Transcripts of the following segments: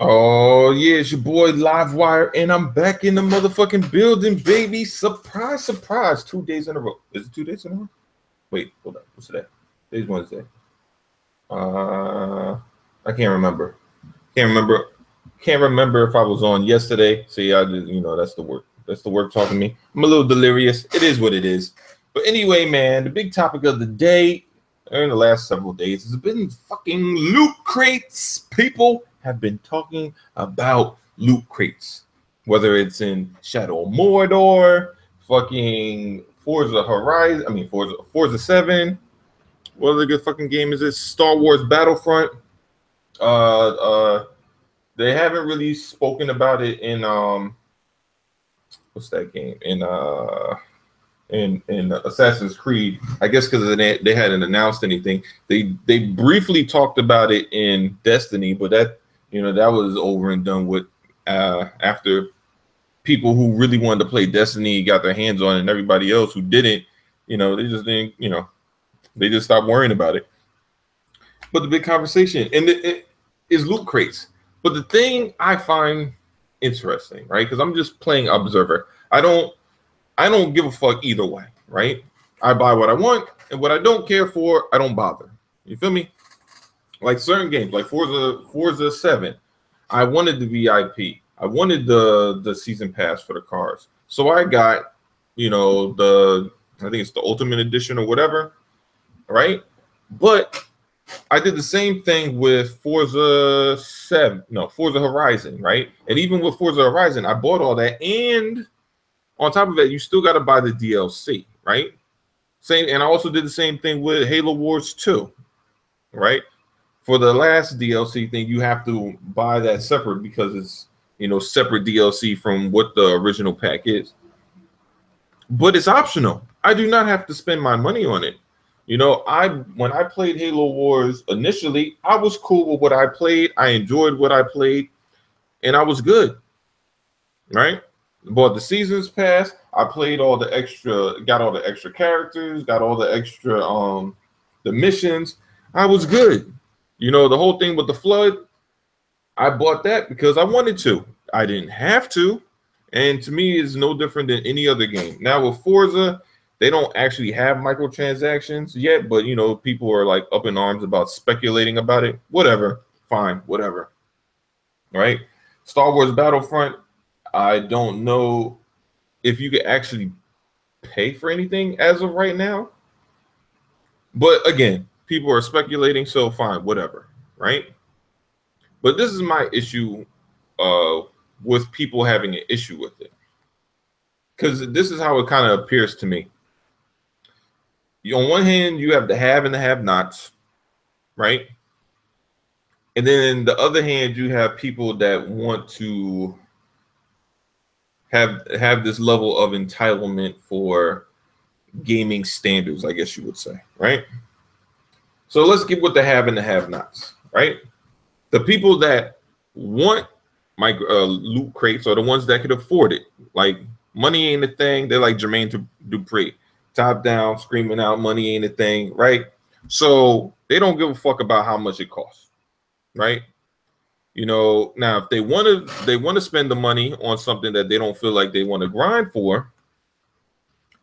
Oh yeah, it's your boy Livewire, and I'm back in the motherfucking building, baby. Surprise, surprise. 2 days in a row. Is it 2 days in a row? Wait, hold up. What's today? Today's Wednesday. I can't remember. Can't remember. Can't remember if I was on yesterday. See, I did, that's the work. That's the work talking to me. I'm a little delirious. It is what it is. But anyway, man, the big topic of the day in the last several days has been fucking loot crates. People have been talking about loot crates, whether it's in Shadow of Mordor, fucking Forza Horizon. I mean, Forza 7. What other good fucking game is this? Star Wars Battlefront. Uh, uh, they haven't really spoken about it in what's that game in Assassin's Creed. I guess because they hadn't announced anything. They briefly talked about it in Destiny, but that was over and done with after people who really wanted to play Destiny got their hands on it, and everybody else who didn't, they just didn't, they just stopped worrying about it. But the big conversation it is loot crates. But the thing I find interesting, right? Because I'm just playing observer. I don't give a fuck either way, right? I buy what I want, and what I don't care for, I don't bother. You feel me? Like certain games, like Forza 7, I wanted the VIP. I wanted the season pass for the cars. So I got, I think it's the Ultimate Edition or whatever, right? But I did the same thing with Forza Horizon, right? And even with Forza Horizon, I bought all that, and on top of it, you still got to buy the DLC, right? And I also did the same thing with Halo Wars 2, right? For the last DLC thing, you have to buy that separate because it's separate DLC from what the original pack is. But it's optional. I do not have to spend my money on it. When I played Halo Wars initially, I was cool with what I played. I enjoyed what I played, and I was good. Right? Bought the seasons pass. I played got all the extra characters, got all the extra the missions. I was good. The whole thing with the flood, I bought that because I wanted to. I didn't have to. And to me, it's no different than any other game. Now with Forza, they don't actually have microtransactions yet, but people are like up in arms about speculating about it. Whatever. Fine, whatever. Right? Star Wars Battlefront, I don't know if you could actually pay for anything as of right now. But again, people are speculating, so fine, whatever, right? But this is my issue with people having an issue with it. Because this is how it kind of appears to me. On one hand, you have the have and the have-nots, right? And then on the other hand, you have people that want to have this level of entitlement for gaming standards, I guess you would say, right? So let's get with the have and the have-nots, right? The people that want loot crates are the ones that could afford it. Like, money ain't a thing. They're like Jermaine Dupri, top down, screaming out, money ain't a thing, right? So they don't give a fuck about how much it costs, right? Now if they want to spend the money on something that they don't feel like they want to grind for,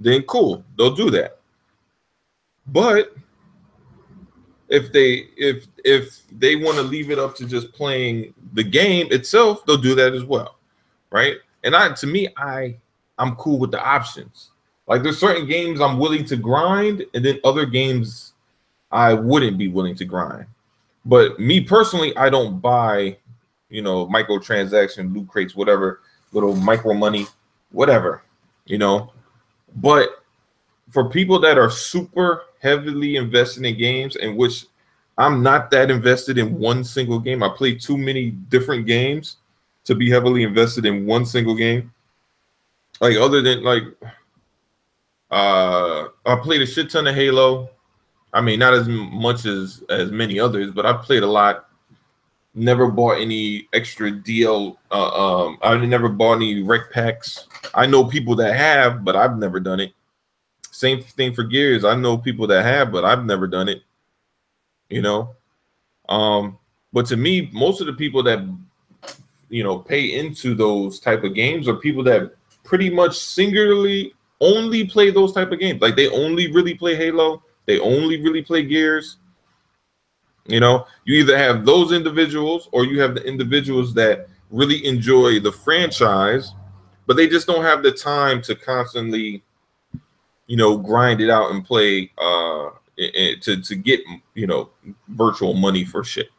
then cool, they'll do that. But if they want to leave it up to just playing the game itself, they'll do that as well, right? And I'm cool with the options. Like, there's certain games I'm willing to grind, and then other games I wouldn't be willing to grind. But me personally, I don't buy, microtransaction, loot crates, whatever, little micro money, whatever, But for people that are super heavily invested in games, in which I'm not that invested in one single game. I play too many different games to be heavily invested in one single game. Like, other than I played a shit ton of Halo. I mean, not as much as many others, but I've played a lot. Never bought any extra DL. I never bought any rec packs. I know people that have, but I've never done it. Same thing for Gears. I know people that have, but I've never done it. But to me, most of the people that pay into those type of games are people that pretty much singularly only play those type of games. Like they only really play Halo, they only really play Gears. You either have those individuals or you have the individuals that really enjoy the franchise, but they just don't have the time to constantly, grind it out and play to get, virtual money for shit.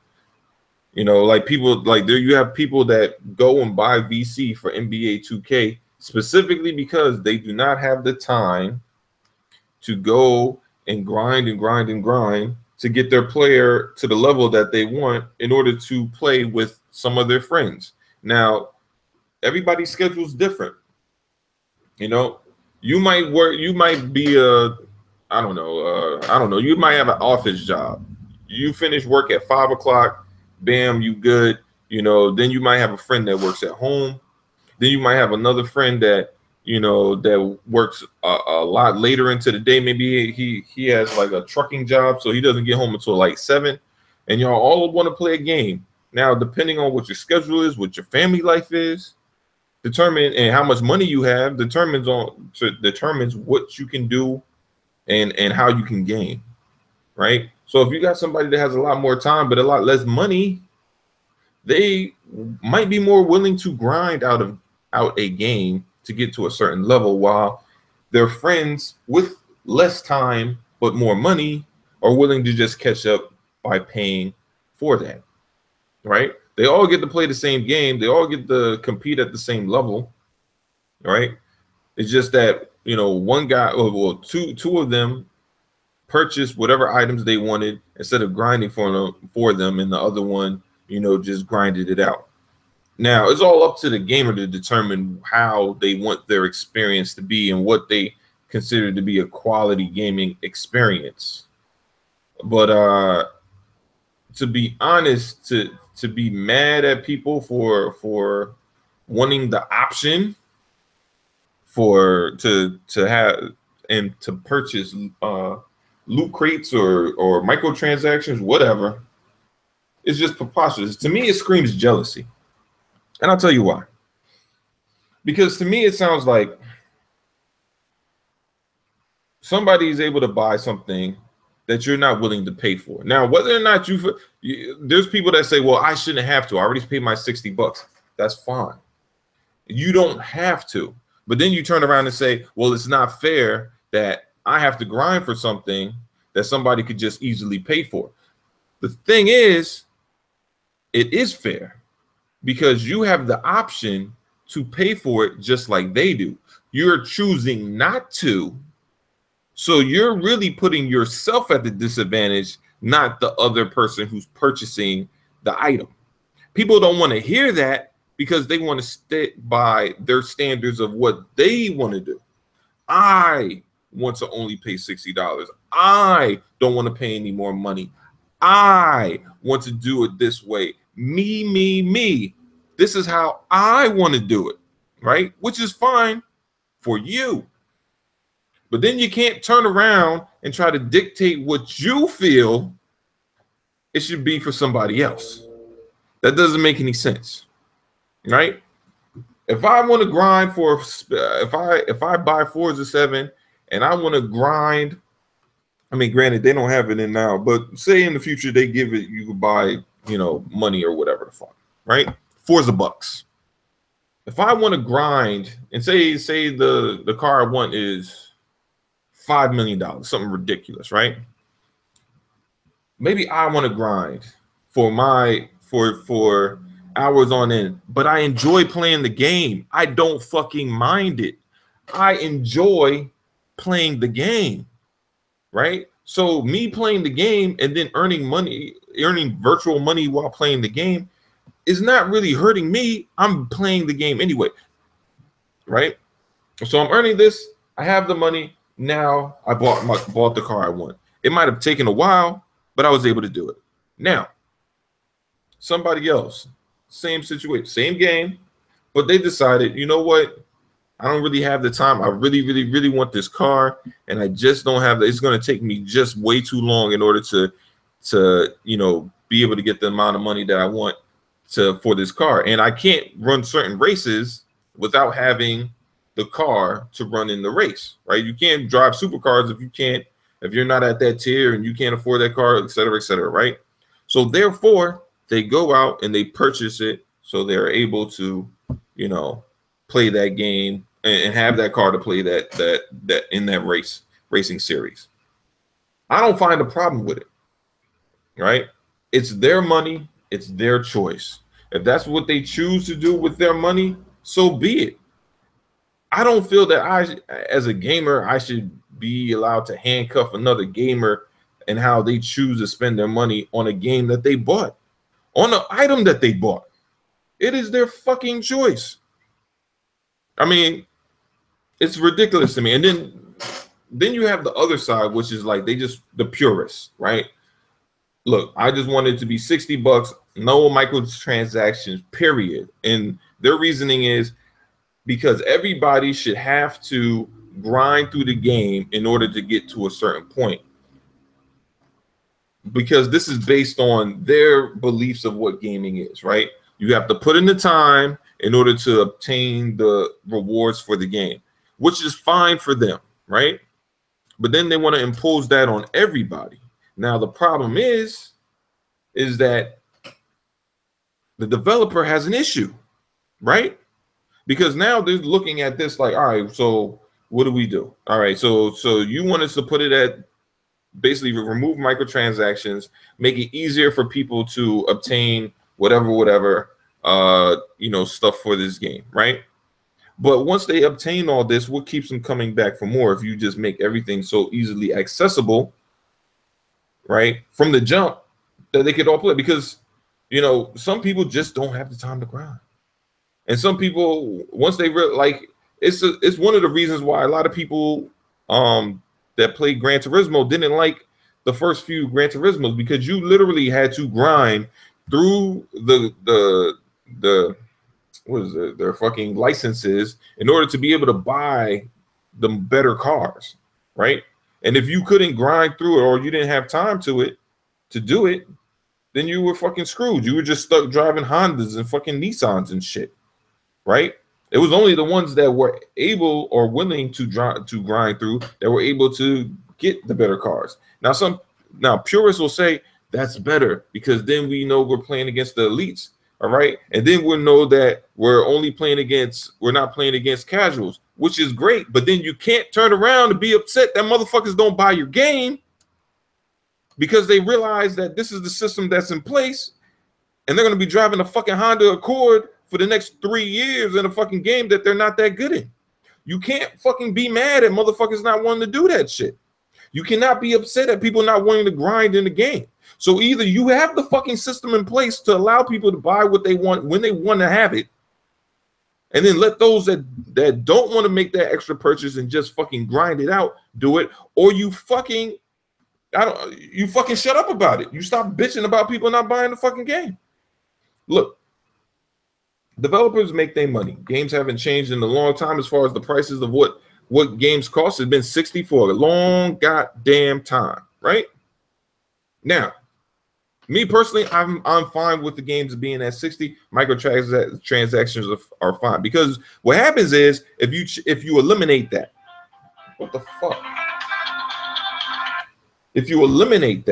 Like people like there you have people that go and buy VC for NBA 2K specifically because they do not have the time to go and grind and grind and grind to get their player to the level that they want in order to play with some of their friends. Now, everybody's schedule is different. You might be I don't know, you might have an office job. You finish work at 5 o'clock, bam, you good. Then you might have a friend that works at home. Then you might have another friend that that works a lot later into the day. Maybe he has like a trucking job, so he doesn't get home until like 7. And y'all all want to play a game. Now, depending on what your schedule is, what your family life is, and how much money you have determines what you can do and how you can game, right? So if you got somebody that has a lot more time but a lot less money, they might be more willing to grind out a game to get to a certain level, while their friends with less time but more money are willing to just catch up by paying for that, right? They all get to play the same game. They all get to compete at the same level, right? It's just that, one guy, well, two of them purchased whatever items they wanted instead of grinding for them, and the other one, just grinded it out. Now, it's all up to the gamer to determine how they want their experience to be and what they consider to be a quality gaming experience. But to be honest, to be mad at people for wanting the option to have and to purchase loot crates or microtransactions, whatever, it's just preposterous. To me, it screams jealousy. And I'll tell you why. Because to me, it sounds like somebody is able to buy something that you're not willing to pay for. Now, whether or not there's people that say, well, I shouldn't have to. I already paid my $60. That's fine. You don't have to. But then you turn around and say, well, it's not fair that I have to grind for something that somebody could just easily pay for. The thing is, it is fair because you have the option to pay for it just like they do. You're choosing not to. So you're really putting yourself at the disadvantage, not the other person who's purchasing the item. People don't want to hear that because they want to stick by their standards of what they want to do. I want to only pay $60. I don't want to pay any more money. I want to do it this way. Me. This is how I want to do it, right? Which is fine for you. But then you can't turn around and try to dictate what you feel it should be for somebody else. That doesn't make any sense, right? If I want to grind if I buy Forza 7 and I want to grind, I mean, granted, they don't have it in now, but say in the future they give it, you could buy, money or whatever the fuck, right? Forza bucks. If I want to grind and say the car I want is $5 million, something ridiculous, right? Maybe I want to grind for hours on end, but I enjoy playing the game. I don't fucking mind it. I enjoy playing the game, right? So me playing the game and then earning virtual money while playing the game is not really hurting me. I'm playing the game anyway, right? So I'm earning this. I have the money. Now I bought the car I want. It might have taken a while, but I was able to do it. Now, somebody else, same situation, same game, but they decided, you know what? I don't really have the time. I really, really, really want this car, and I just don't have. It's going to take me just way too long in order to be able to get the amount of money that I want for this car, and I can't run certain races without having the car to run in the race, right? You can't drive supercars if you're not at that tier and you can't afford that car, et cetera, right? So therefore, they go out and they purchase it so they're able to, you know, play that game and have that car to play that in that racing series. I don't find a problem with it, right? It's their money, it's their choice. If that's what they choose to do with their money, so be it. I don't feel that as a gamer, I should be allowed to handcuff another gamer and how they choose to spend their money on a game that they bought, on an item that they bought. It is their fucking choice. I mean, it's ridiculous to me. And then you have the other side, which is like the purists, right? Look, I just want it to be $60, no microtransactions, period. And their reasoning is because everybody should have to grind through the game in order to get to a certain point. Because this is based on their beliefs of what gaming is, right? You have to put in the time in order to obtain the rewards for the game, which is fine for them, right? But then they want to impose that on everybody. Now, the problem is that the developer has an issue, right? Because now they're looking at this like, all right, so what do we do? All right, so you want us to put it at basically remove microtransactions, make it easier for people to obtain whatever, stuff for this game, right? But once they obtain all this, what keeps them coming back for more if you just make everything so easily accessible, right, from the jump that they could all play? Because, some people just don't have the time to grind. And some people, once they it's one of the reasons why a lot of people that played Gran Turismo didn't like the first few Gran Turismos, because you literally had to grind through their fucking licenses in order to be able to buy the better cars, right? And if you couldn't grind through it or you didn't have time to do it, then you were fucking screwed. You were just stuck driving Hondas and fucking Nissans and shit, right? It was only the ones that were able or willing to grind through that were able to get the better cars. Now purists will say that's better because then we know we're playing against the elites, all right? And then we'll know that we're not playing against casuals, which is great. But then you can't turn around and be upset that motherfuckers don't buy your game because they realize that this is the system that's in place, and they're going to be driving a fucking Honda Accord for the next 3 years in a fucking game that they're not that good in. You can't fucking be mad at motherfuckers not wanting to do that shit. You cannot be upset at people not wanting to grind in the game. So either you have the fucking system in place to allow people to buy what they want when they want to have it, and then let those that don't want to make that extra purchase and just fucking grind it out do it, or you fucking shut up about it. You stop bitching about people not buying the fucking game. Look, developers make their money. Games haven't changed in a long time as far as the prices of what games cost. It's been 60 for a long goddamn time, right? Now, me personally, I'm fine with the games being at 60. Microtransactions are fine, because what happens is if you eliminate that, what the fuck? If you eliminate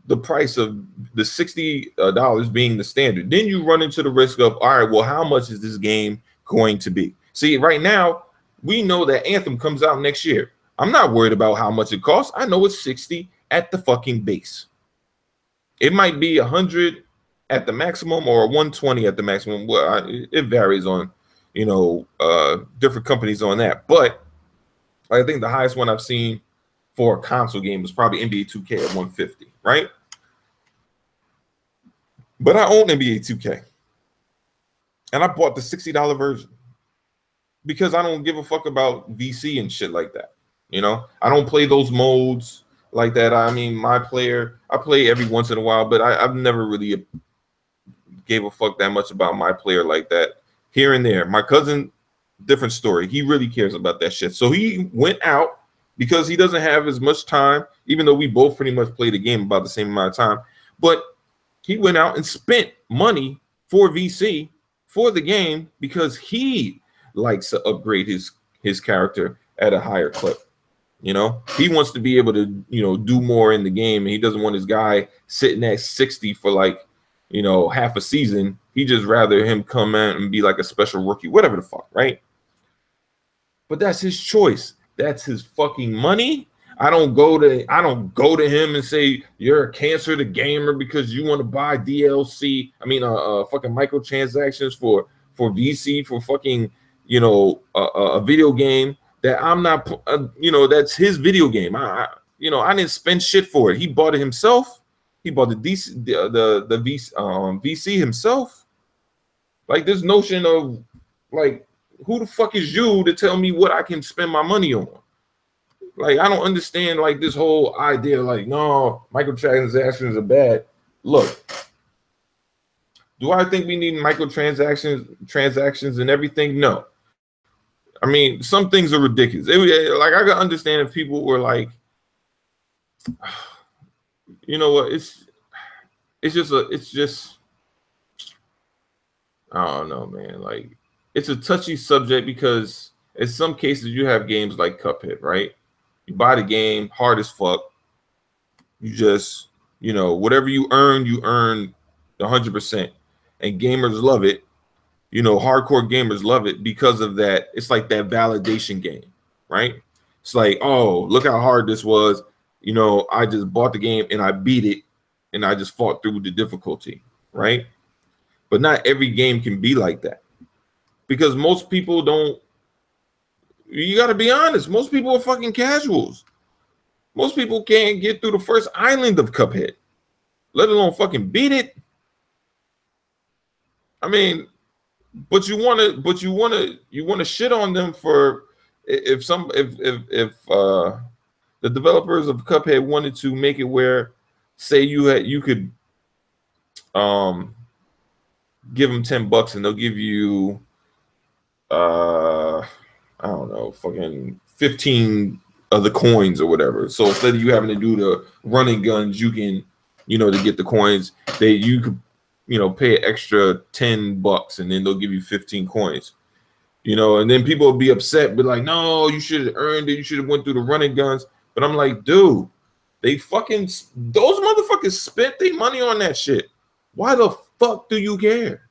the price of the $60 being the standard, then you run into the risk of, all right, well, how much is this game going to be? See, right now, we know that Anthem comes out next year. I'm not worried about how much it costs. I know it's 60 at the fucking base. It might be 100 at the maximum or 120 at the maximum. Well, it varies on, different companies on that. But I think the highest one I've seen for a console game was probably NBA 2K at 150, right? But I own NBA 2K, and I bought the $60 version because I don't give a fuck about VC and shit like that. I don't play those modes like that. I mean, I play every once in a while, but I've never really gave a fuck that much about my player like that. Here and there. My cousin, different story. He really cares about that shit. So he went out because he doesn't have as much time, even though we both pretty much play the game about the same amount of time. But He went out and spent money for VC for the game because he likes to upgrade his character at a higher clip. You know, he wants to be able to, you know, do more in the game, and he doesn't want his guy sitting at 60 for like, you know, half a season. He just rather him come in and be like a special rookie, whatever the fuck, right? But that's his choice. That's his fucking money. I don't go to him and say you're a cancer to gamer because you want to buy DLC. I mean, fucking microtransactions for VC for fucking, you know, a video game that I'm not, you know, that's his video game. You know, I didn't spend shit for it. He bought it himself. He bought the VC himself. Like this notion of like, who the fuck is you to tell me what I can spend my money on? Like, I don't understand like this whole idea. Like, no, microtransactions are bad. Look, do I think we need transactions and everything? No. I mean, some things are ridiculous. Like, I can understand if people were like, you know what, it's just I don't know, man. Like, it's a touchy subject because in some cases you have games like Cuphead, right? You buy the game, hard as fuck. You just, you know, whatever you earn 100%. And gamers love it. You know, hardcore gamers love it because of that. It's like that validation game, right? It's like, oh, look how hard this was. You know, I just bought the game and I beat it and I just fought through the difficulty, right? But not every game can be like that because most people don't. You got to be honest. Most people are fucking casuals. Most people can't get through the first island of Cuphead, let alone fucking beat it. I mean, but you want to shit on them for if the developers of Cuphead wanted to make it where, say you could give them $10 and they'll give you I don't know, fucking 15 of the coins or whatever. So instead of you having to do the running guns, you can, you know, to get the coins, you could, you know, pay an extra $10 and then they'll give you 15 coins. You know, and then people will be upset, but like, no, you should have earned it. You should have went through the running guns. But I'm like, dude, those motherfuckers spent their money on that shit. Why the fuck do you care?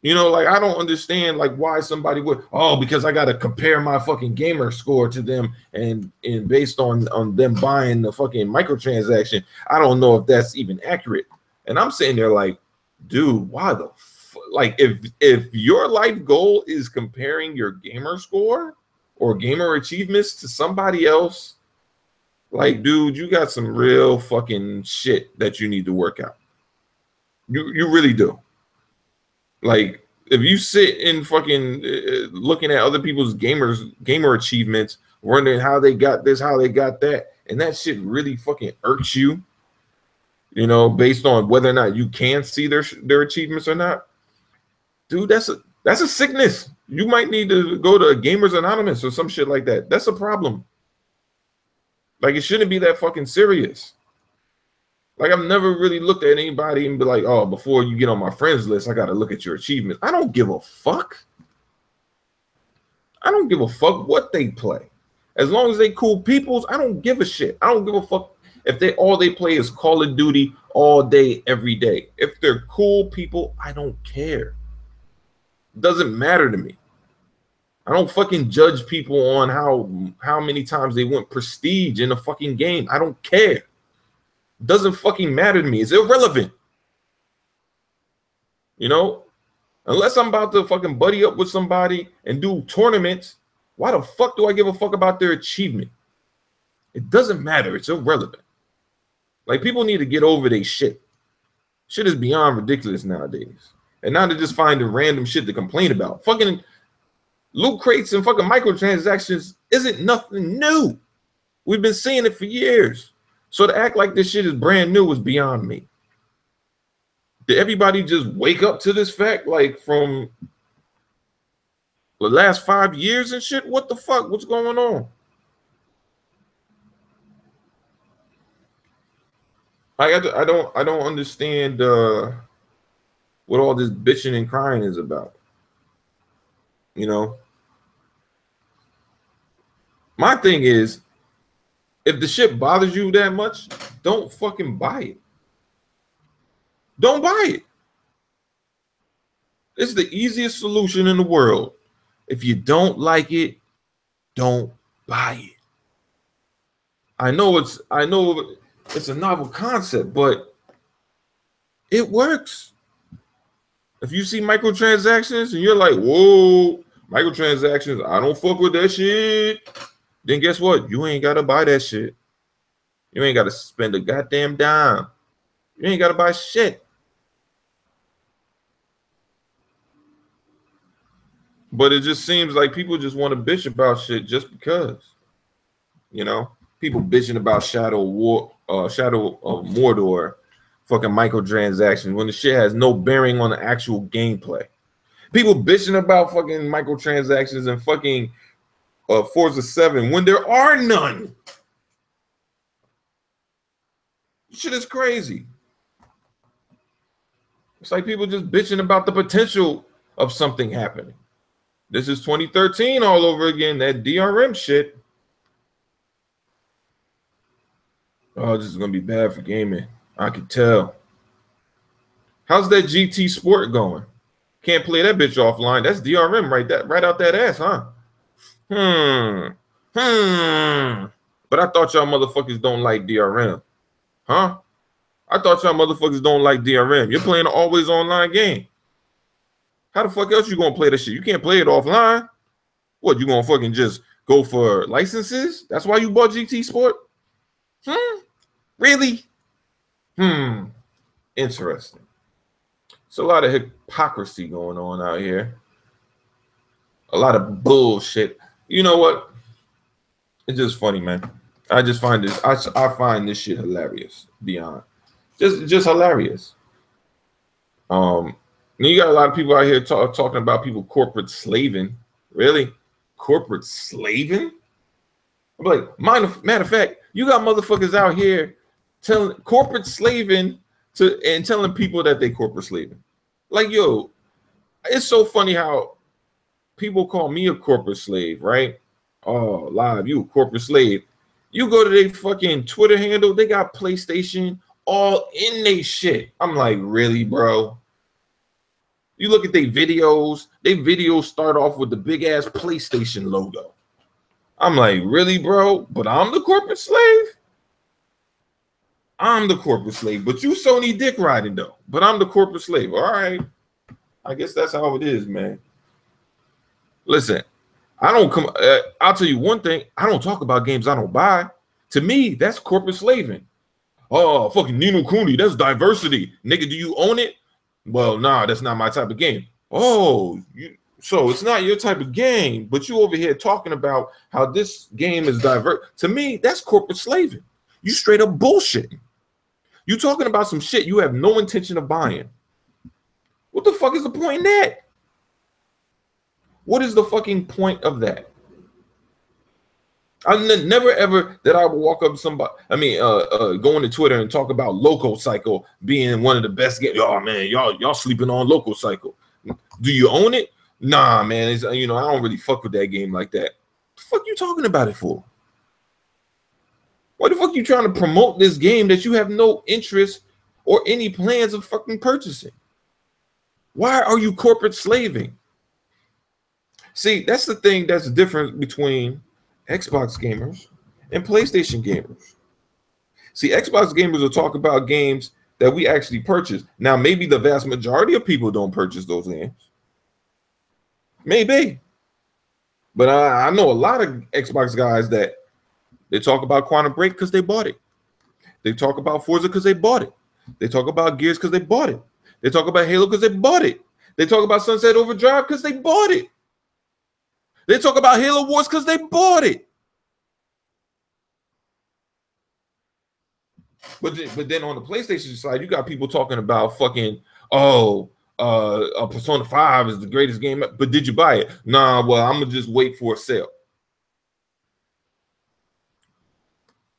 You know, like, I don't understand like why somebody would, because I gotta compare my fucking gamer score to them and based on them buying the fucking microtransaction. I don't know if that's even accurate. And I'm sitting there like, dude, why the like if your life goal is comparing your gamer score or gamer achievements to somebody else, like, dude, you got some real fucking shit that you need to work out. You really do. Like, if you sit in fucking looking at other people's gamer achievements, wondering how they got this, how they got that, and that shit really fucking irks you, you know, based on whether or not you can see their achievements or not, dude, that's a sickness. You might need to go to Gamers Anonymous or some shit like that. That's a problem. Like, it shouldn't be that fucking serious. Like, I've never really looked at anybody and be like, oh, before you get on my friends list, I got to look at your achievements. I don't give a fuck. I don't give a fuck what they play. As long as they cool peoples, I don't give a shit. I don't give a fuck if all they play is Call of Duty all day, every day. If they're cool people, I don't care. It doesn't matter to me. I don't fucking judge people on how many times they went prestige in a fucking game. I don't care. Doesn't fucking matter to me. It's irrelevant. You know, unless I'm about to fucking buddy up with somebody and do tournaments, why the fuck do I give a fuck about their achievement? It doesn't matter. It's irrelevant. Like, people need to get over their shit. Shit is beyond ridiculous nowadays. And now they're just finding random shit to complain about. Fucking loot crates and fucking microtransactions isn't nothing new. We've been seeing it for years. So to act like this shit is brand new is beyond me. Did everybody just wake up to this fact like from the last 5 years and shit? What the fuck? What's going on? I don't understand what all this bitching and crying is about. You know, my thing is, if the shit bothers you that much, don't fucking buy it. Don't buy it. It's the easiest solution in the world. If you don't like it, don't buy it. I know it's a novel concept, but it works. If you see microtransactions and you're like, whoa, microtransactions, I don't fuck with that shit, then guess what? You ain't gotta buy that shit. You ain't gotta spend a goddamn dime. You ain't gotta buy shit. But it just seems like people just want to bitch about shit just because. You know, people bitching about Shadow of Mordor, fucking microtransactions when the shit has no bearing on the actual gameplay. People bitching about fucking microtransactions and fucking Forza 7 when there are none. Shit is crazy. It's like people just bitching about the potential of something happening. This is 2013 all over again, that DRM shit. Oh, this is going to be bad for gaming. I can tell. How's that GT Sport going? Can't play that bitch offline. That's DRM right out that ass, huh? But I thought y'all motherfuckers don't like DRM. Huh? I thought y'all motherfuckers don't like DRM. You're playing an always online game. How the fuck else you gonna play that shit? You can't play it offline. What, you gonna fucking just go for licenses? That's why you bought GT Sport? Really? Interesting. It's a lot of hypocrisy going on out here. A lot of bullshit. You know what? It's just funny, man. I just find this. I find this shit hilarious. Beyond, just hilarious. You got a lot of people out here talking about people corporate slaving. Really, corporate slaving? I'm like, matter of fact, you got motherfuckers out here telling corporate slaving and telling people that they corporate slaving. Like, yo, it's so funny how people call me a corporate slave, right? Oh, live, you a corporate slave. You go to their fucking Twitter handle, they got PlayStation all in they shit. I'm like, really, bro? You look at their videos start off with the big ass PlayStation logo. I'm like, really, bro? But I'm the corporate slave? I'm the corporate slave, but you Sony dick riding though. But I'm the corporate slave. All right. I guess that's how it is, man. Listen, I'll tell you one thing. I don't talk about games I don't buy. To me, that's corporate slaving. Oh, fucking Nino Kuni, that's diversity. Nigga, do you own it? Well, nah, that's not my type of game. Oh, so it's not your type of game, but you over here talking about how this game is diverse. To me, that's corporate slaving. You straight up bullshitting. You talking about some shit you have no intention of buying. What the fuck is the point in that? What is the fucking point of that? I'm never ever that I would walk up to somebody. I mean, go into Twitter and talk about Loco Cycle being one of the best games. Oh man, y'all sleeping on Loco Cycle. Do you own it? Nah, man. It's, I don't really fuck with that game like that. What the fuck you talking about it for? What the fuck you trying to promote this game that you have no interest or any plans of fucking purchasing? Why are you corporate slaving? See, that's the thing that's different between Xbox gamers and PlayStation gamers. See, Xbox gamers will talk about games that we actually purchase. Now, maybe the vast majority of people don't purchase those games. Maybe. But I know a lot of Xbox guys that they talk about Quantum Break because they bought it. They talk about Forza because they bought it. They talk about Gears because they bought it. They talk about Halo because they bought it. They talk about Sunset Overdrive because they bought it. They talk about Halo Wars because they bought it. But then on the PlayStation side, you got people talking about fucking, Persona 5 is the greatest game. But did you buy it? Nah, well, I'm going to just wait for a sale.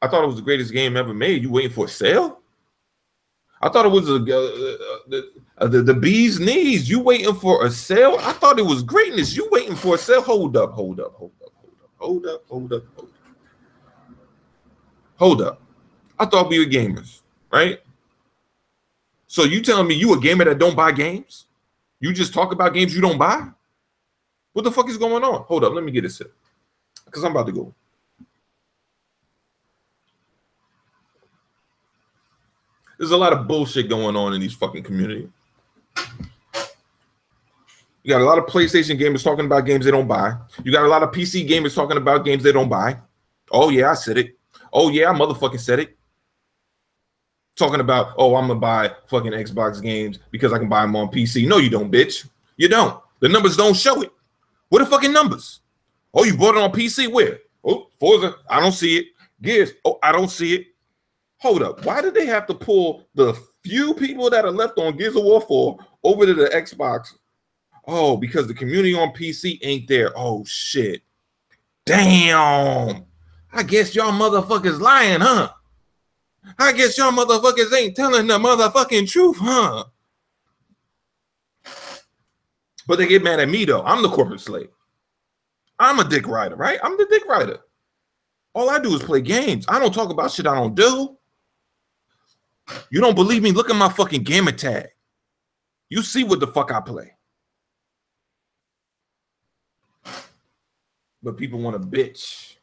I thought it was the greatest game ever made. You waiting for a sale? I thought it was the bee's knees. You waiting for a sale? I thought it was greatness. You waiting for a sale? Hold up, hold up, hold up, hold up, hold up, hold up, hold up. Hold up. I thought we were gamers, right? So you telling me you a gamer that don't buy games? You just talk about games you don't buy? What the fuck is going on? Hold up, let me get a sip. Because I'm about to go. There's a lot of bullshit going on in these fucking community. You got a lot of PlayStation gamers talking about games they don't buy. You got a lot of PC gamers talking about games they don't buy. Oh, yeah, I said it. Oh, yeah, I motherfucking said it. Talking about, oh, I'm going to buy fucking Xbox games because I can buy them on PC. No, you don't, bitch. You don't. The numbers don't show it. What the fucking numbers? Oh, you bought it on PC? Where? Oh, Forza, I don't see it. Gears, oh, I don't see it. Hold up. Why did they have to pull the few people that are left on Gears of War 4 over to the Xbox? Oh, because the community on PC ain't there. Oh, shit. Damn. I guess y'all motherfuckers lying, huh? I guess y'all motherfuckers ain't telling the motherfucking truth, huh? But they get mad at me, though. I'm the corporate slave. I'm a dick rider, right? I'm the dick rider. All I do is play games. I don't talk about shit I don't do. You don't believe me? Look at my fucking gamer tag. You see what the fuck I play. But people want to bitch.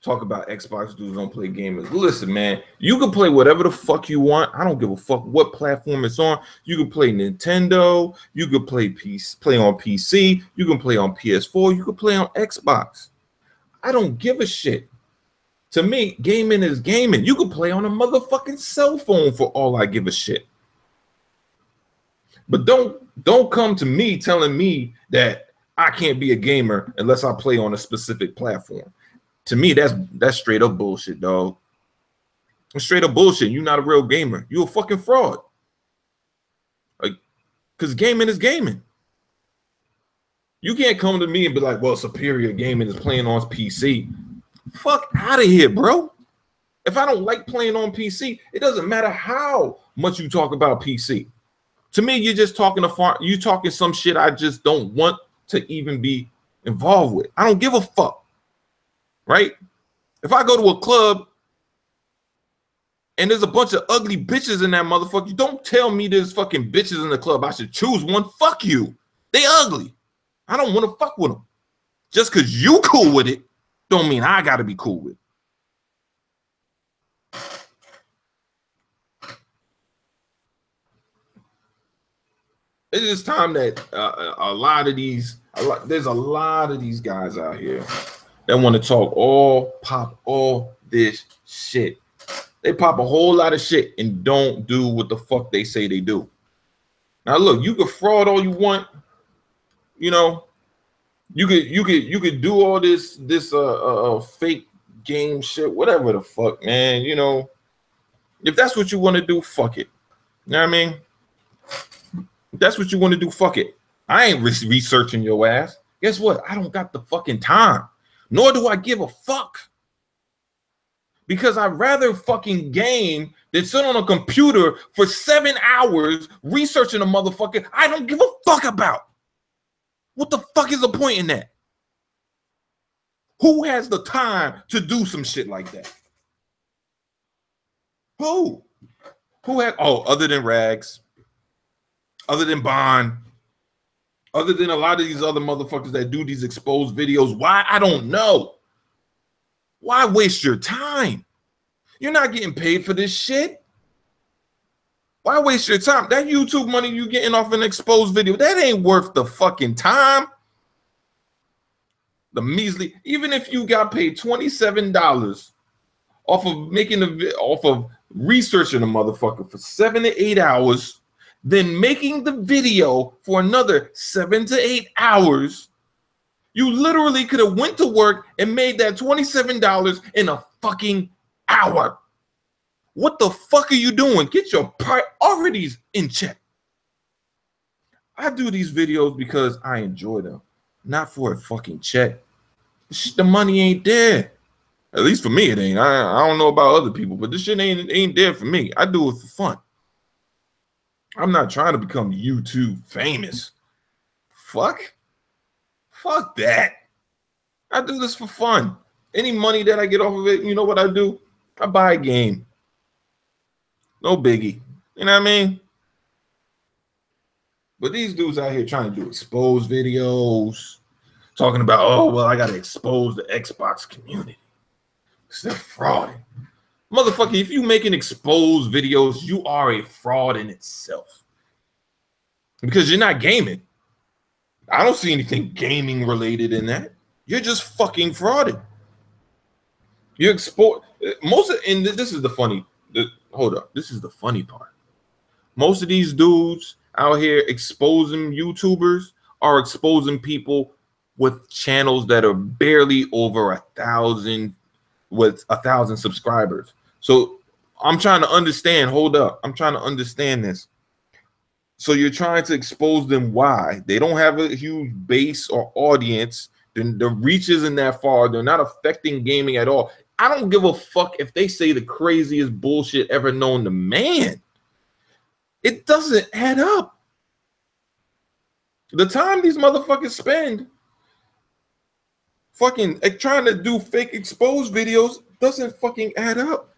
Talk about Xbox dudes don't play gamers. Listen, man, you can play whatever the fuck you want. I don't give a fuck what platform it's on. You can play Nintendo. You can play on PC. You can play on PS4. You can play on Xbox. I don't give a shit. To me, gaming is gaming. You can play on a motherfucking cell phone for all I give a shit. But don't come to me telling me that I can't be a gamer unless I play on a specific platform. To me, that's straight up bullshit, dog. It's straight up bullshit. You're not a real gamer. You're a fucking fraud. Like, because gaming is gaming. You can't come to me and be like, well, superior gaming is playing on PC. Fuck out of here, bro. If I don't like playing on PC, it doesn't matter how much you talk about PC. To me, you're just talking you talking some shit I just don't want to even be involved with. I don't give a fuck. Right? If I go to a club and there's a bunch of ugly bitches in that motherfucker, you don't tell me there's fucking bitches in the club. I should choose one. Fuck you. They ugly. I don't want to fuck with them. Just because you cool with it don't mean I got to be cool with it. It's just time that there's a lot of these guys out here that want to pop all this shit. They pop a whole lot of shit and don't do what the fuck they say they do. Now look, you can fraud all you want. You know, you could do all this fake game shit, whatever the fuck, man. You know, if that's what you want to do, fuck it. You know what I mean? If that's what you want to do, fuck it. I ain't researching your ass. Guess what? I don't got the fucking time. Nor do I give a fuck. Because I'd rather fucking game than sit on a computer for 7 hours researching a motherfucker I don't give a fuck about. What the fuck is the point in that? Who has the time to do some shit like that? Who? Who had, other than Rags, other than Bond, other than a lot of these other motherfuckers that do these exposed videos. Why? I don't know. Why waste your time? You're not getting paid for this shit. Why waste your time? That YouTube money you getting off an exposed video, that ain't worth the fucking time. The measly, even if you got paid $27 off of researching a motherfucker for 7 to 8 hours, then making the video for another 7 to 8 hours, you literally could have went to work and made that $27 in a fucking hour. What the fuck are you doing? Get your priorities in check. I do these videos because I enjoy them, not for a fucking check. The money ain't there. At least for me, it ain't. I don't know about other people, but this shit ain't there for me. I do it for fun. I'm not trying to become YouTube famous. Fuck that. I do this for fun. Any money that I get off of it, you know what I do? I buy a game. No biggie. You know what I mean? But these dudes out here trying to do expose videos, talking about, oh, well, I got to expose the Xbox community. They're fraud. Motherfucker, if you making exposed videos, you are a fraud in itself. Because you're not gaming. I don't see anything gaming related in that. You're just fucking frauding. You export most of, and this is the funny. Hold up, this is the funny part. Most of these dudes out here exposing YouTubers are exposing people with channels that are barely over 1,000 with 1,000 subscribers. So I'm trying to understand. Hold up, I'm trying to understand this. So you're trying to expose them. Why? They don't have a huge base or audience. The reach isn't that far. They're not affecting gaming at all. I don't give a fuck if they say the craziest bullshit ever known to man. It doesn't add up. The time these motherfuckers spend fucking trying to do fake exposed videos doesn't fucking add up.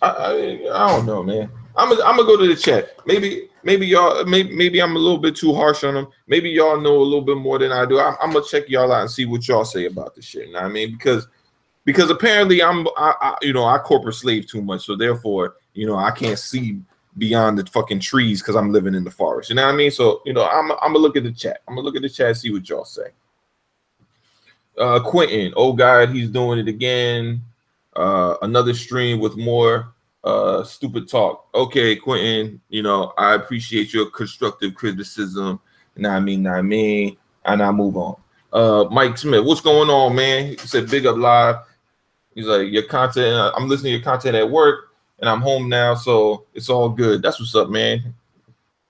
I don't know, man. I'm gonna go to the chat. Maybe y'all, maybe I'm a little bit too harsh on them. Maybe y'all know a little bit more than I do. I'm gonna check y'all out and see what y'all say about this shit. You know what I mean? Because apparently I corporate slave too much, so therefore I can't see beyond the fucking trees because I'm living in the forest. You know what I mean? So I'm gonna look at the chat. I'm gonna look at the chat, see what y'all say. Quentin, oh God, he's doing it again. Another stream with more stupid talk. Okay, Quentin, I appreciate your constructive criticism. And I mean, and I move on. Mike Smith, what's going on, man? He said, big up live. He's like, your content, I'm listening to your content at work, and I'm home now, so it's all good. That's what's up, man.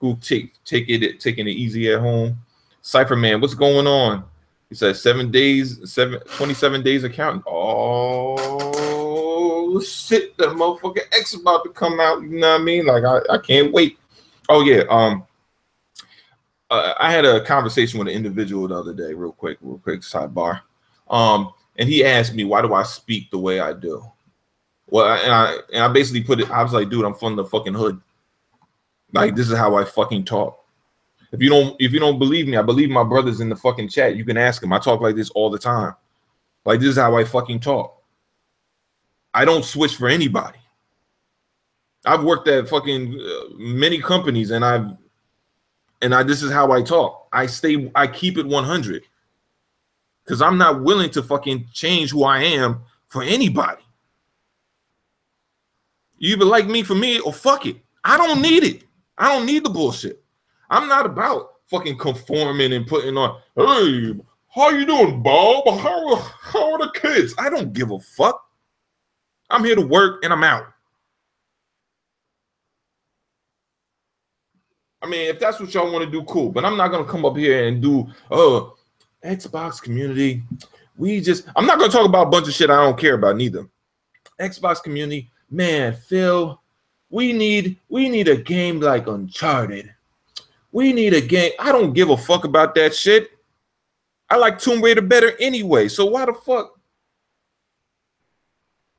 Cool, taking it easy at home. Cypher Man, what's going on? He said 27 days accounting. Oh shit, that motherfucker X about to come out. You know what I mean? Like I can't wait. Oh yeah. I had a conversation with an individual the other day, real quick sidebar. And he asked me, why do I speak the way I do? Well, and I basically put it, I was like, dude, I'm from the fucking hood. Like, this is how I fucking talk. If you don't believe me, I believe my brothers in the fucking chat. You can ask them. I talk like this all the time. Like, this is how I fucking talk. I don't switch for anybody. I've worked at fucking many companies, and this is how I talk. I keep it 100. Because I'm not willing to fucking change who I am for anybody. You either like me for me or fuck it. I don't need it. I don't need the bullshit. I'm not about fucking conforming and putting on, hey, how you doing, Bob? How are the kids? I don't give a fuck. I'm here to work and I'm out. I mean, if that's what y'all want to do, cool. But I'm not going to come up here and do, Xbox community. I'm not going to talk about a bunch of shit I don't care about neither. Xbox community, man, Phil, we need a game like Uncharted. We need a game. I don't give a fuck about that shit. I like Tomb Raider better anyway. So why the fuck?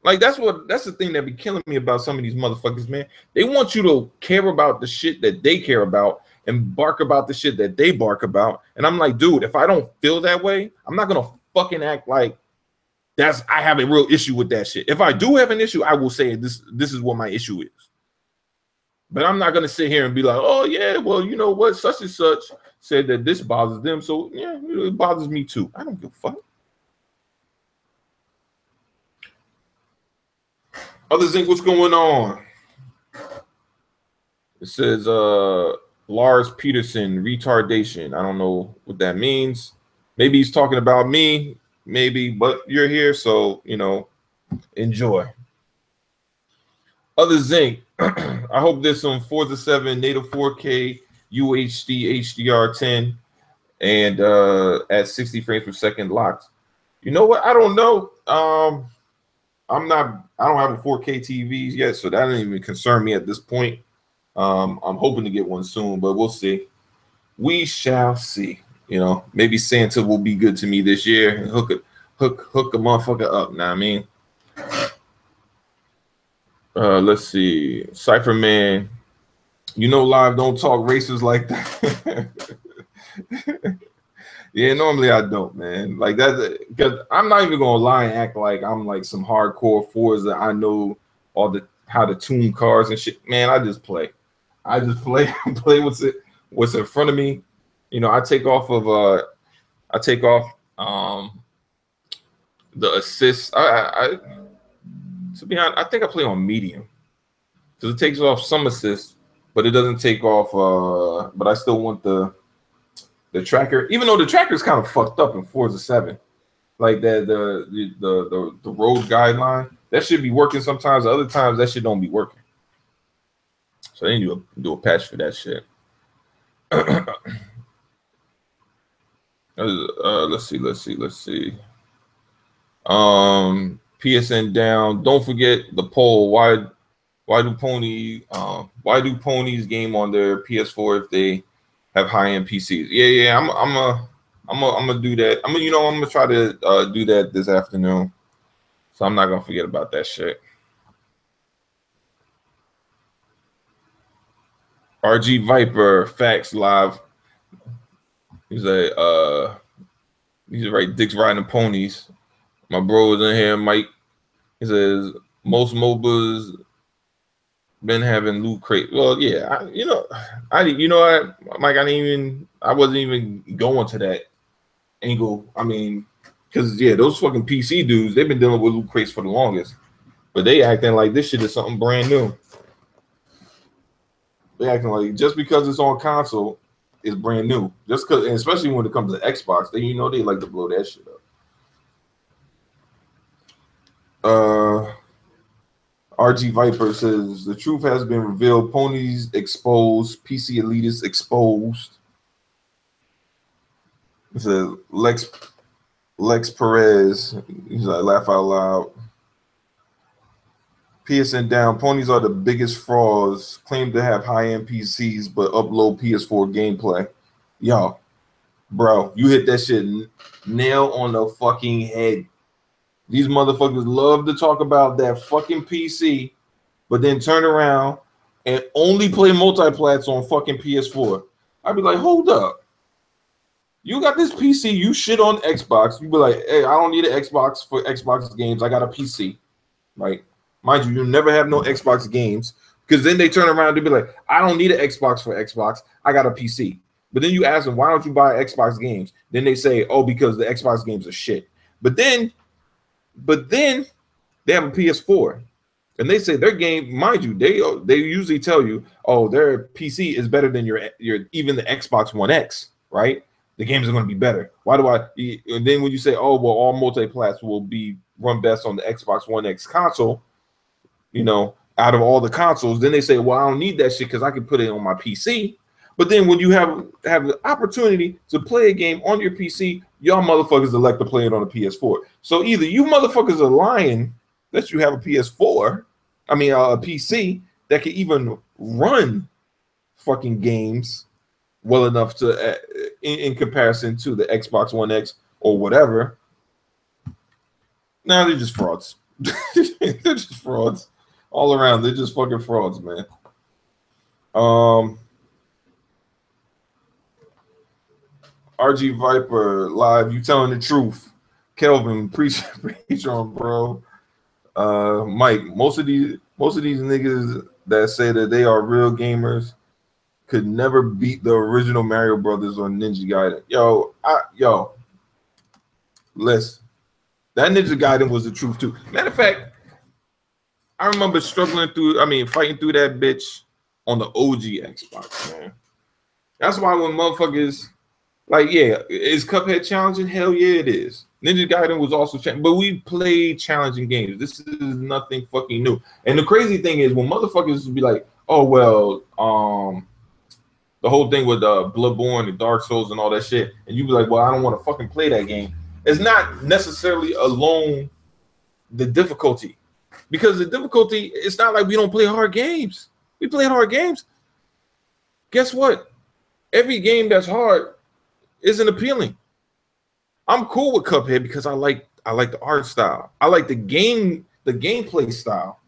Like, that's the thing that be killing me about some of these motherfuckers, man. They want you to care about the shit that they care about and bark about the shit that they bark about. And I'm like, dude, if I don't feel that way, I'm not gonna fucking act like I have a real issue with that shit. If I do have an issue, I will say this is what my issue is. But I'm not gonna sit here and be like, oh yeah, well, you know what, such and such said that this bothers them, so yeah, it bothers me too. I don't give a fuck. Other thing, what's going on? It says Lars Peterson retardation. I don't know what that means. Maybe he's talking about me, maybe, but you're here, so enjoy. Other Zinc, I hope there's some Forza 7 native 4K UHD HDR10 and at 60 frames per second locked. You know what? I don't know. I don't have a 4K TV yet, so that doesn't even concern me at this point. I'm hoping to get one soon, but we'll see. We shall see. You know, maybe Santa will be good to me this year and hook a motherfucker up. Now, I mean, let's see, Cypher Man. You know, live don't talk racist like that. Yeah, normally I don't, man. Like that, because I'm not even gonna lie and act like I'm like some hardcore Forza. I know all the how to tune cars and shit. Man, I just play. I just play play what's in front of me. You know, I take off the assist. I to be honest, I think I play on medium because it takes off some assist, but it doesn't take off. But I still want the tracker, even though the tracker is kind of fucked up in Forza 7. Like that, the road guideline that should be working sometimes. Other times that shit don't be working. So they need to do a patch for that shit. Let's see. PSN down. Don't forget the poll. Why do ponies game on their PS4 if they have high-end PCs? Yeah. I'm gonna do that. I'm gonna try to do that this afternoon. So I'm not gonna forget about that shit. RG Viper facts live. He's like he's right. Dick's riding ponies. My bro is in here, Mike. He says most MOBAs been having loot crate. Well, yeah, Mike. I wasn't even going to that angle. I mean, because yeah, those fucking PC dudes, they've been dealing with loot crates for the longest, but they acting like this shit is something brand new. They acting like just because it's on console, it's brand new. Just because, and especially when it comes to Xbox, they like to blow that shit up. RG Viper says the truth has been revealed. Ponies exposed. PC elitists exposed. It says Lex Perez. He's like laugh out loud. PSN down. Ponies are the biggest frauds. Claim to have high-end PCs but upload PS4 gameplay. Yo, bro, you hit that shit nail on the fucking head. These motherfuckers love to talk about that fucking PC, but then turn around and only play multiplats on fucking PS4. I'd be like, hold up. You got this PC, you shit on Xbox. You be like, hey, I don't need an Xbox for Xbox games. I got a PC, right? Mind you, you never have no Xbox games because then they turn around and be like, I don't need an Xbox for Xbox. I got a PC. But then you ask them, why don't you buy Xbox games? Then they say, oh, because the Xbox games are shit. But then they have a PS4, and they say their game, mind you, they usually tell you, oh, their PC is better than your even the Xbox One X, right? The games are going to be better. Why do I? And then when you say, oh, well, all multiplats will be run best on the Xbox One X console, out of all the consoles, then they say, well, I don't need that shit because I can put it on my PC. But then when you have the opportunity to play a game on your PC, y'all motherfuckers elect to play it on a PS4. So either you motherfuckers are lying that you have a PS4, a PC that can even run fucking games well enough to, in comparison to the Xbox One X or whatever. Now they're just frauds. They're just frauds all around. They're just fucking frauds, man. RG Viper live, you telling the truth. Kelvin, preach on, bro. Mike, most of these niggas that say that they are real gamers could never beat the original Mario Brothers or Ninja Gaiden. Yo, listen, that Ninja Gaiden was the truth too. Matter of fact, I remember fighting through that bitch on the OG Xbox, man. That's why when motherfuckers like, yeah, is Cuphead challenging? Hell yeah, it is. Ninja Gaiden was also challenging, but we played challenging games. This is nothing fucking new. And the crazy thing is when motherfuckers be like, oh, well, the whole thing with Bloodborne and Dark Souls and all that shit, and you be like, well, I don't want to fucking play that game. It's not necessarily alone the difficulty. Because the difficulty, it's not like we don't play hard games. We play hard games. Guess what? Every game that's hard isn't appealing. I'm cool with Cuphead because I like the art style. I like the gameplay style.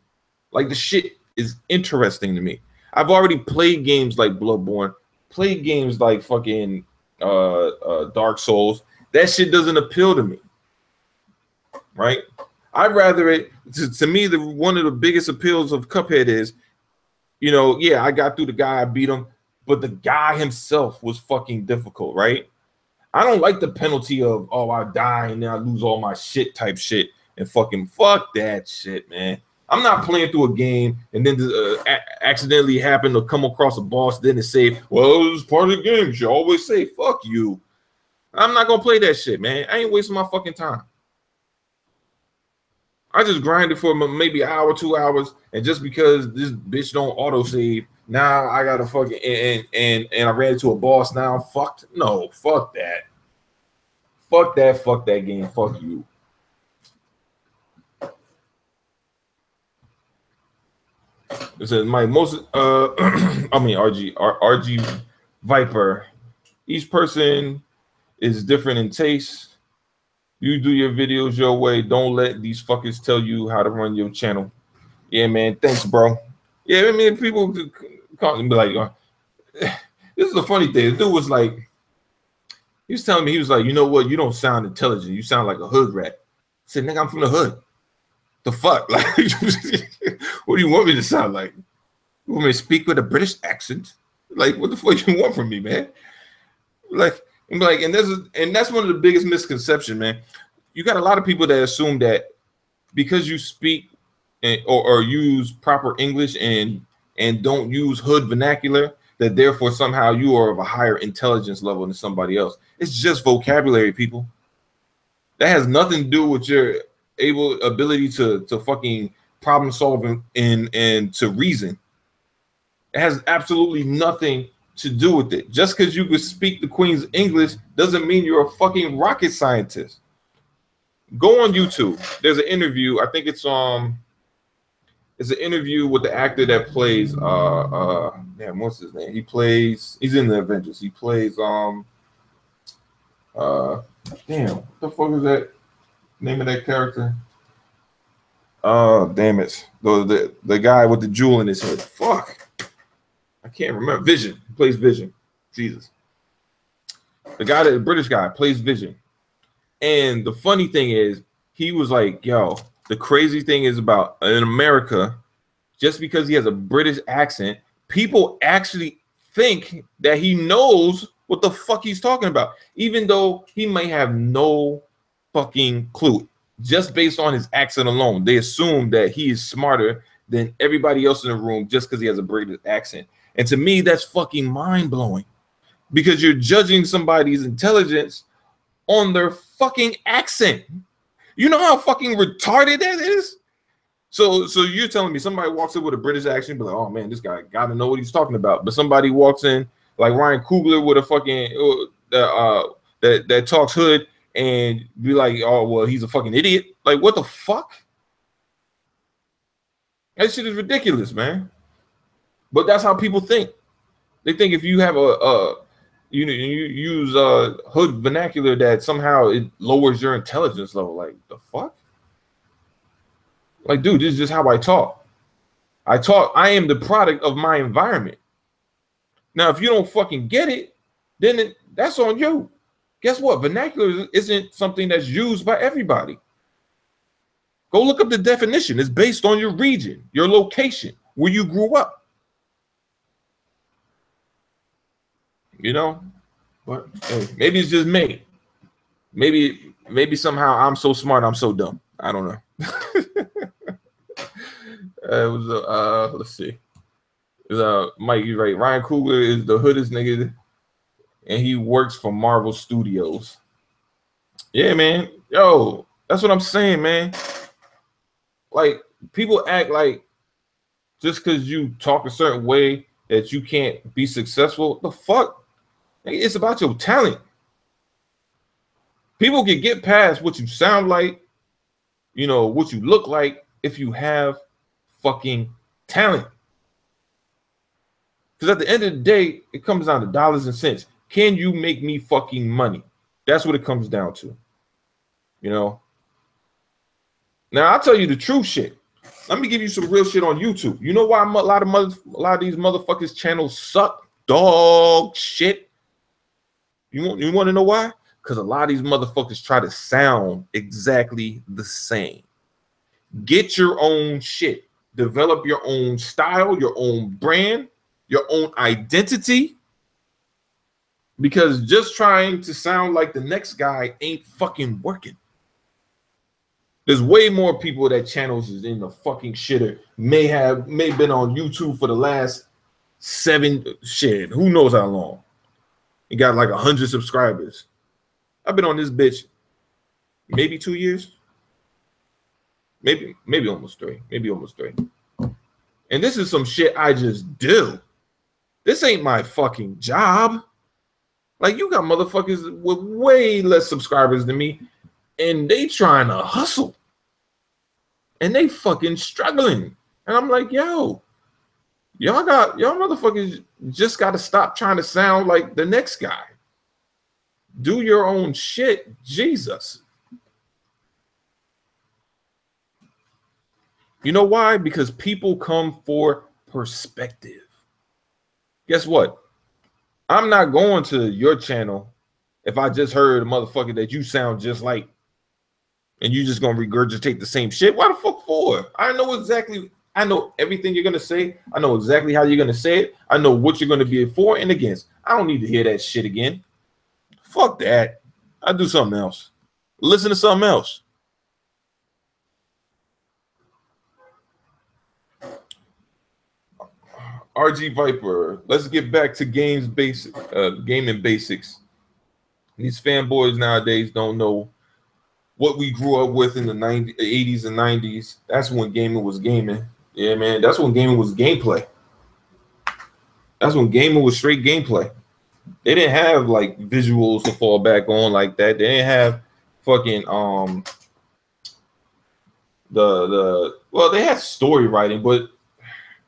Like the shit is interesting to me. I've already played games like Bloodborne, played games like fucking Dark Souls. That shit doesn't appeal to me, right? I'd rather it. To me, one of the biggest appeals of Cuphead is, you know, yeah, I got through the guy, I beat him, but the guy himself was fucking difficult, right? I don't like the penalty of, oh, I die and then I lose all my shit type shit, and fucking fuck that shit, man. I'm not playing through a game and then accidentally happen to come across a boss, then to say, well, it's part of the game. You always say, fuck you. I'm not gonna play that shit, man. I ain't wasting my fucking time. I just grinded for maybe an hour, 2 hours, and just because this bitch don't auto save, now I gotta fucking and I ran into a boss. Now I'm fucked. No, fuck that. Fuck that. Fuck that game. Fuck you. This is my most. I mean RG Viper. Each person is different in taste. You do your videos your way. Don't let these fuckers tell you how to run your channel. Yeah, man. Thanks, bro. Yeah, I mean, people call and be like, this is the funny thing. The dude was like, he was telling me, he was like, you know what? You don't sound intelligent. You sound like a hood rat. I said, nigga, I'm from the hood. The fuck? Like, what do you want me to sound like? You want me to speak with a British accent? Like, what the fuck you want from me, man? Like, and that's one of the biggest misconceptions, man. You got a lot of people that assume that because you speak or use proper English and don't use hood vernacular, that therefore somehow you are of a higher intelligence level than somebody else. It's just vocabulary, people. That has nothing to do with your ability to fucking problem solve and to reason. It has absolutely nothing to do with it. Just because you could speak the Queen's English doesn't mean you're a fucking rocket scientist. Go on YouTube. There's an interview. I think it's an interview with the actor that plays damn, what's his name? He's in the Avengers. He plays damn, what the fuck is that name of that character? Damn it. The guy with the jewel in his head. Fuck. I can't remember. Vision. He plays Vision. Jesus. The British guy plays Vision. And the funny thing is, he was like, yo, the crazy thing is about in America, just because he has a British accent, people actually think that he knows what the fuck he's talking about, even though he may have no fucking clue. Just based on his accent alone, they assume that he is smarter than everybody else in the room just because he has a British accent. And to me, that's fucking mind-blowing, because you're judging somebody's intelligence on their fucking accent. You know how fucking retarded that is? So you're telling me somebody walks in with a British accent, be like, oh man, this guy got to know what he's talking about. But somebody walks in like Ryan Coogler with a fucking that talks hood and be like, oh well, he's a fucking idiot. Like, what the fuck? That shit is ridiculous, man. But that's how people think. They think if you have you use hood vernacular that somehow it lowers your intelligence level. Like, the fuck? Like, dude, this is just how I talk. I am the product of my environment. Now, if you don't fucking get it, then that's on you. Guess what? Vernacular isn't something that's used by everybody. Go look up the definition. It's based on your region, your location, where you grew up. You know? But hey, maybe it's just me. Maybe somehow I'm so smart, I'm so dumb. I don't know. It was let's see. Mike, you're right. Ryan Coogler is the hoodest nigga, and he works for Marvel Studios. Yeah, man. Yo, that's what I'm saying, man. Like, people act like just because you talk a certain way that you can't be successful. The fuck? It's about your talent. People can get past what you sound like, you know, what you look like, if you have fucking talent. Because at the end of the day, it comes down to dollars and cents. Can you make me fucking money? That's what it comes down to. You know? Now, I'll tell you the true shit. Let me give you some real shit on YouTube. You know why a lot of these motherfuckers channels suck? Dog shit. You want to know why? Because a lot of these motherfuckers try to sound exactly the same. Get your own shit. Develop your own style, your own brand, your own identity. Because just trying to sound like the next guy ain't fucking working. There's way more people that channels is in the fucking shitter. May have been on YouTube for the last 7 shit. Who knows how long? It got like 100 subscribers. I've been on this bitch maybe 2 years. Maybe almost 3. Maybe almost 3. And this is some shit I just do. This ain't my fucking job. Like, you got motherfuckers with way less subscribers than me, and they trying to hustle. And they fucking struggling. And I'm like, yo, y'all motherfuckers just got to stop trying to sound like the next guy. Do your own shit. Jesus. You know why? Because people come for perspective. Guess what? I'm not going to your channel if I just heard a motherfucker that you sound just like, and you just gonna regurgitate the same shit. Why the fuck for? I know everything you're gonna say. I know exactly how you're gonna say it. I know what you're gonna be for and against. I don't need to hear that shit again. Fuck that. I do something else. Listen to something else. RG Viper, let's get back to gaming basics. These fanboys nowadays don't know what we grew up with in the 80s and 90s. That's when gaming was gaming. Yeah, man. That's when gaming was gameplay. That's when gaming was straight gameplay. They didn't have like visuals to fall back on like that. They didn't have fucking well, they had story writing, but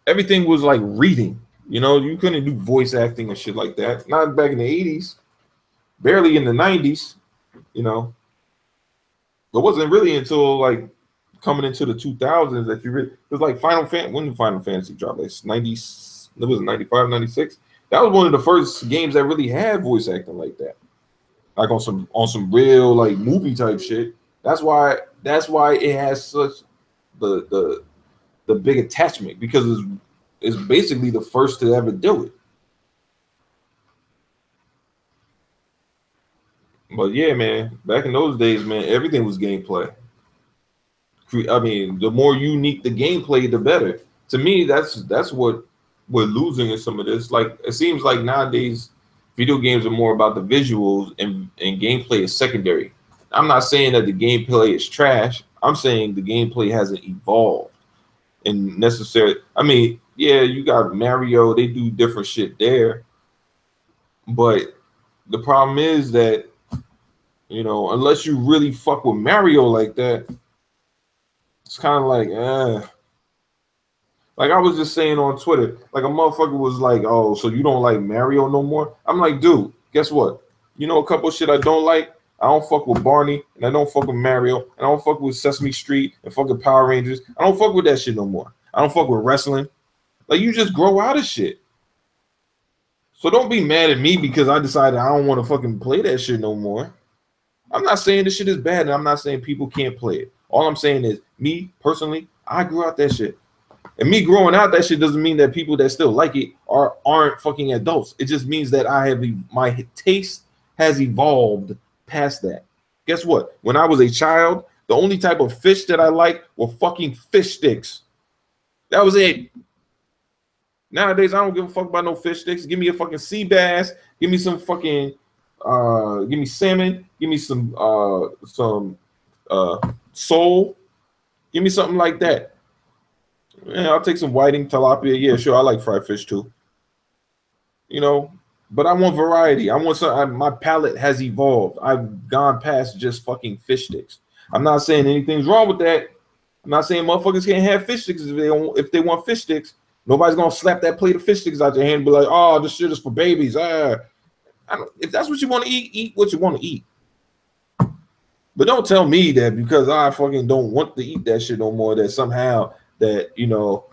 everything was like reading. You know, you couldn't do voice acting and shit like that. Not back in the 80s, barely in the 90s, you know. It wasn't really until like coming into the 2000s that you really, it was like when did Final Fantasy drop? Like 90s, it was 95, 96. That was one of the first games that really had voice acting like that. Like on some real like movie type shit. That's why it has such the big attachment, because it's basically the first to ever do it. But yeah, man, back in those days, man, everything was gameplay. I mean, the more unique the gameplay, the better. To me, that's what we're losing in some of this. Like, it seems like nowadays video games are more about the visuals and gameplay is secondary. I'm not saying that the gameplay is trash. I'm saying the gameplay hasn't evolved. And necessarily, I mean, yeah, you got Mario, they do different shit there. But the problem is that, you know, unless you really fuck with Mario like that, it's kind of like, Like, I was just saying on Twitter, like, a motherfucker was like, oh, so you don't like Mario no more? I'm like, dude, guess what? You know a couple of shit I don't like? I don't fuck with Barney, and I don't fuck with Mario, and I don't fuck with Sesame Street and fucking Power Rangers. I don't fuck with that shit no more. I don't fuck with wrestling. Like, you just grow out of shit. So don't be mad at me because I decided I don't want to fucking play that shit no more. I'm not saying this shit is bad, and I'm not saying people can't play it. All I'm saying is, me, personally, I grew out that shit. And me growing out that shit doesn't mean that people that still like it aren't fucking adults. It just means that my taste has evolved past that. Guess what? When I was a child, the only type of fish that I liked were fucking fish sticks. That was it. Nowadays, I don't give a fuck about no fish sticks. Give me a fucking sea bass. Give me some fucking give me salmon. Give me some sole. Give me something like that. Yeah, I'll take some whiting, tilapia. Yeah, sure. I like fried fish too. You know, but I want variety. I want some. My palate has evolved. I've gone past just fucking fish sticks. I'm not saying anything's wrong with that. I'm not saying motherfuckers can't have fish sticks if they want fish sticks. Nobody's gonna slap that plate of fish sticks out your hand and be like, "Oh, this shit is for babies." If that's what you want to eat, eat what you want to eat. But don't tell me that because I fucking don't want to eat that shit no more, that somehow that, you know,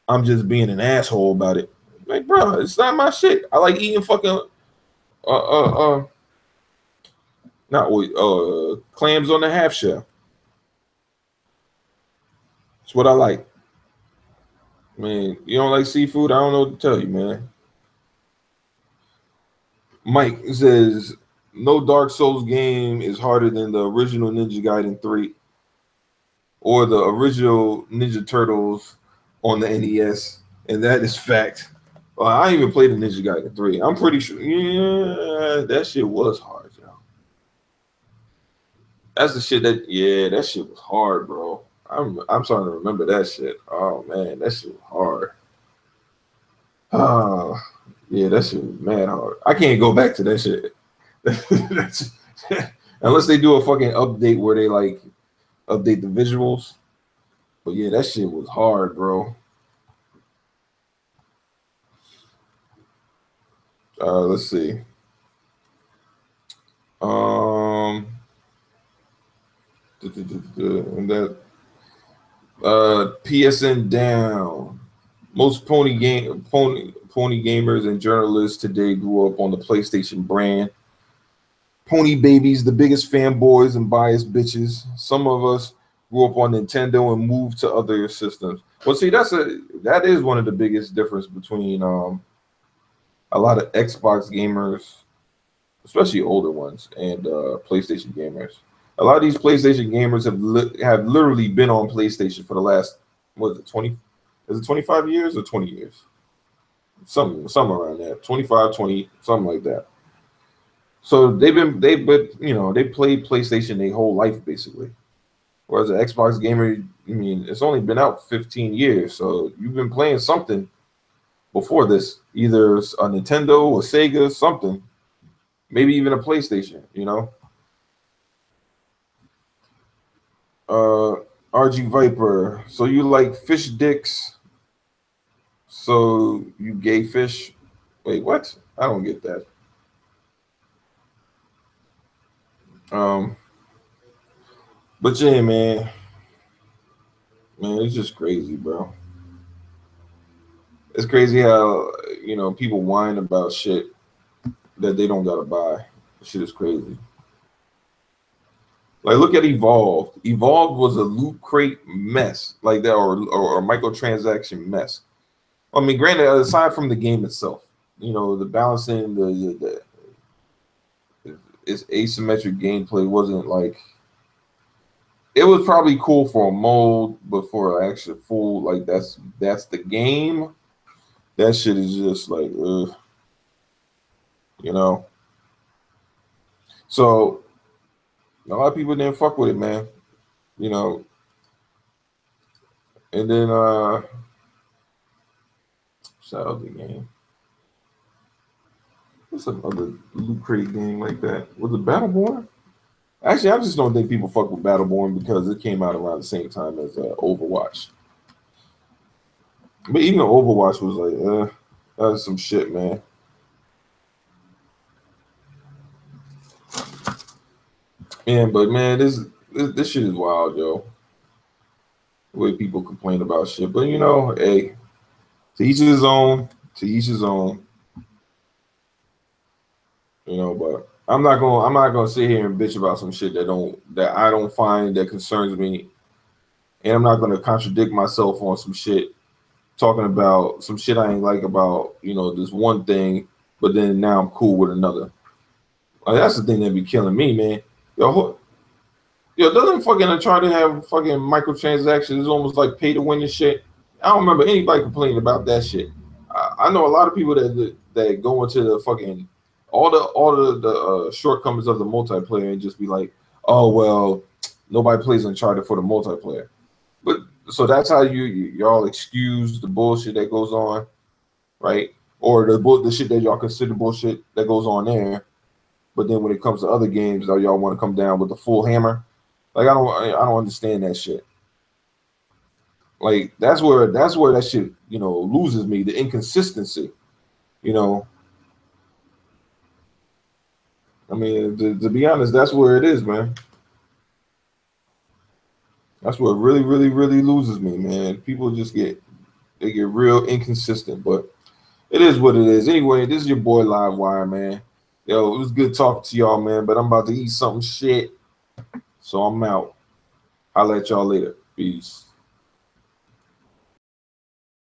I'm just being an asshole about it. Like, bro, it's not my shit. I like eating fucking not clams on the half shell. That's what I like. Man, you don't like seafood? I don't know what to tell you, man. Mike says no Dark Souls game is harder than the original Ninja Gaiden 3 or the original Ninja Turtles on the NES, and that is fact. I ain't even played the Ninja Gaiden 3. I'm pretty sure. Yeah, that shit was hard, yo. That's the shit that shit was hard, bro. I'm starting to remember that shit. Oh man, that shit was hard. Yeah, that shit was mad hard. I can't go back to that shit. Unless they do a fucking update where they like update the visuals. But yeah, that shit was hard, bro. Let's see. And that PSN down. Most pony gamers and journalists today grew up on the PlayStation brand. Pony babies, the biggest fanboys and biased bitches. Some of us grew up on Nintendo and moved to other systems. Well, see, that is one of the biggest difference between a lot of Xbox gamers, especially older ones, and PlayStation gamers. A lot of these PlayStation gamers have literally been on PlayStation for the last, what is it, 20? Is it 25 years or 20 years? Something around there, 25, 20, something like that. So they played PlayStation their whole life basically. Whereas an Xbox gamer, I mean, it's only been out 15 years, so you've been playing something before this, either a Nintendo or Sega, something, maybe even a PlayStation, you know. RG Viper, so you like fish dicks, so you gay fish? Wait, what? I don't get that. But yeah, man, it's just crazy, bro. It's crazy how, you know, people whine about shit that they don't gotta buy. Shit is crazy. Like, look at Evolved. Evolved was a loot crate mess, like that, or a microtransaction mess. I mean, granted, aside from the game itself, you know, the balancing, its asymmetric gameplay wasn't like. It was probably cool for a mode, but for an actual full, like that's the game. That shit is just like, ugh, you know. So a lot of people didn't fuck with it, man. You know. And then shout out the game. What's another loot crate game like that? Was it Battleborn? Actually, I just don't think people fuck with Battleborn because it came out around the same time as Overwatch. But even Overwatch was like, that's some shit, man. But man, this shit is wild, yo. The way people complain about shit, but you know, hey, to each his own. To each his own. You know, but I'm not gonna sit here and bitch about some shit that I don't find that concerns me, and I'm not gonna contradict myself on some shit, talking about some shit I ain't like about, you know, this one thing, but then now I'm cool with another. Like, that's the thing that be killing me, man. Yo, doesn't fucking try to have fucking microtransactions? It's almost like pay to win and shit. I don't remember anybody complaining about that shit. I know a lot of people that go into the fucking all the shortcomings of the multiplayer and just be like, oh well, nobody plays Uncharted for the multiplayer. But so that's how y'all excuse the bullshit that goes on, right? Or the shit that y'all consider bullshit that goes on there. But then when it comes to other games, y'all want to come down with the full hammer. Like, I don't understand that shit. Like that's where that shit, you know, loses me, the inconsistency. You know, I mean, to be honest, that's where it is, man. That's what really, really, really loses me, man. People just get real inconsistent, but it is what it is. Anyway, this is your boy Live Wire, man. Yo, it was good talking to y'all, man. But I'm about to eat something shit, so I'm out. I'll let y'all later. Peace.